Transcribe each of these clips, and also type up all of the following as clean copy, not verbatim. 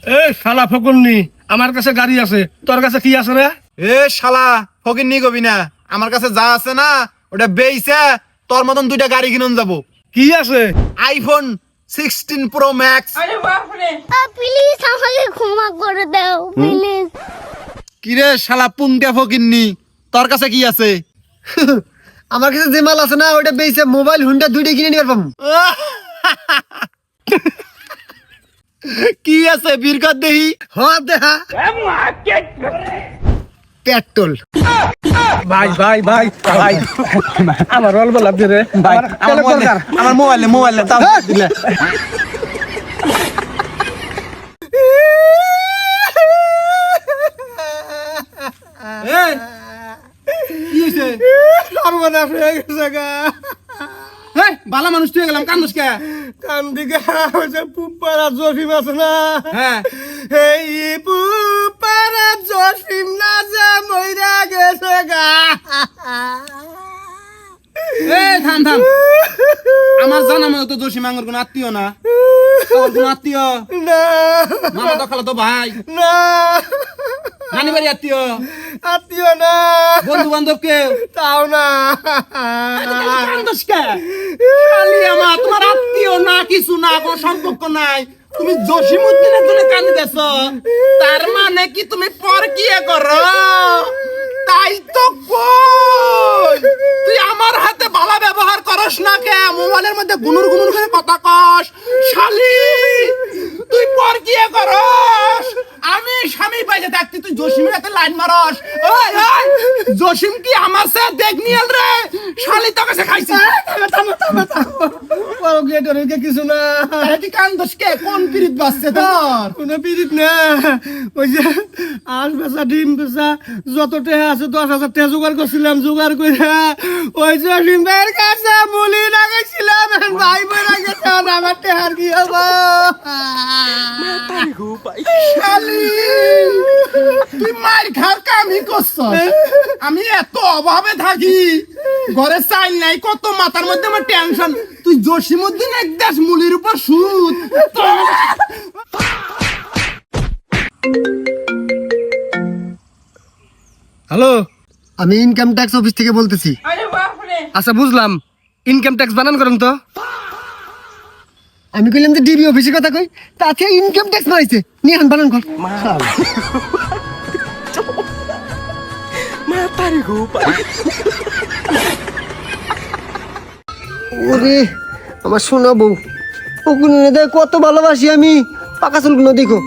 এ শালা ফকুন্নি, আমার কাছে গাড়ি আছে, তোর কাছে কি আছে রে? এ শালা ফকিন্নি কবি না, আমার কাছে যা আছে না ওটা বেইছে তোর মতন দুইটা গাড়ি কিনুন যাব। কি আছে? IPhone 16 pro max. প্লিজ আমাকে ক্ষমা করে দাও প্লিজ। কিরে শালা পুংটা ফকিন্নি, তোর কাছে কি আছে? আমার কাছে যে মাল আছে না ওটা বেইছে মোবাইল হুন্ডা দুইটা কিনে নিয়ে পারবাম। কি আছে বীরগত দেহি? হ্যাঁ দেখা পেট্রোল। ভাই ভাই ভাই ভাই আমার অল্প লাভ দে রে ভাই আমার আমার মোবাইলে দাও দিলে। এই কি হইছে? সর্বনাশ হয়ে গেছে গা। হেই বালা মানুষ তুই গেলাম কান্দুস কে? কান দিকে হয়েছে পুপারা জসিম আছে না, হ্যাঁ এই পুপারা জসিম না যে মইরা গেছে গা। এই থাম থাম, আমার জানা মতো তো দোষী মাঙ্গর কোন আত্মীয় না, তোর কোন আত্মীয় না মামা তো খালা তো ভাই না নানি বাড়ি আত্মীয় আত্মীয় না, বন্ধু বান্ধব কেউ তাও না। কান্দুস কে? খালি আমার তোমার আত্মীয় না, কিছু না, কোনো সম্পর্ক নাই, তুমি জসিমউদ্দিনের জন্য কান্দিতেছ, তার মানে কি তুমি পরকিয়া করো? তাই তো কই, তুই আমার হাতে ভালো ব্যবহার করস না কে? মোবাইলের মধ্যে গুনুর গুনুর করে কথা কস, শালি তুই পরকিয়া করস। আমি স্বামী পাইতে থাকতি তুই জসিমের হাতে লাইন মারস। ওই ওই জসিম কি আমার সাথে দেখ নিয়েল রে, শালি তো কাছে খাইছি। কিছু না, তুই কান্দস কে? কোন পিরিত বাজছে তোর? কোনো পিরিত না, ওই যে আজ বেচা ডিম বেচা যত টেহা আছে 10,000 টাকা জোগাড় করছিলাম, জোগাড় করে ওই জসিম ভাইয়ের কাছে মুলি লাগাইছিলাম, ভাই বেড়া গেছে, আমার টেহার কি হবো? শালি তুই মার খার কামই করছ। আমি এত অভাবে থাকি, ঘরে চাইল নাই, কত মাথার মধ্যে আমার টেনশন, তুই জসিমউদ্দিন এক দেশ মুলির উপর সুদ। হ্যালো, আমি ইনকাম ট্যাক্স অফিস থেকে বলতেছি। আচ্ছা বুঝলাম, ইনকাম ট্যাক্স বানান করেন তো। আমি কইলাম যে ডিবি অফিসের কথা কই, তাতে ইনকাম ট্যাক্স মারাইছে, নিয়ে হান বানান কর। ওরে আমার শোনা বউ, ওগুলো দেখ কত ভালোবাসি আমি, পাকা চুলগুলো দেখো।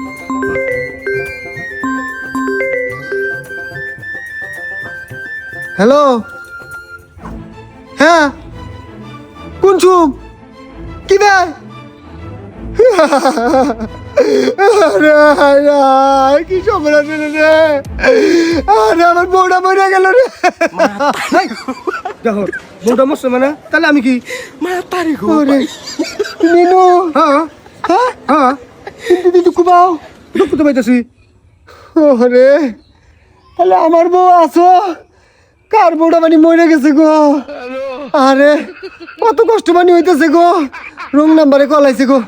হ্যালো, হ্যাঁ কোন ছুম কি বে? কি সময় রে, আরে আমার বউটা মরে গেল রে। দেখো বউটা মরছে মানে, তাহলে আমি কি? ওরে নিনু, হ্যাঁ হ্যাঁ হ্যাঁ কিন্তু দুঃখ পাও। দুঃখ তো পাইতেছি। ওরে তাহলে আমার বউ আছো, কার বউটা মানে মরে গেছে গো। আরে কত কষ্ট মানে হইতেছে গো, রং নাম্বারে কল আইছে গো।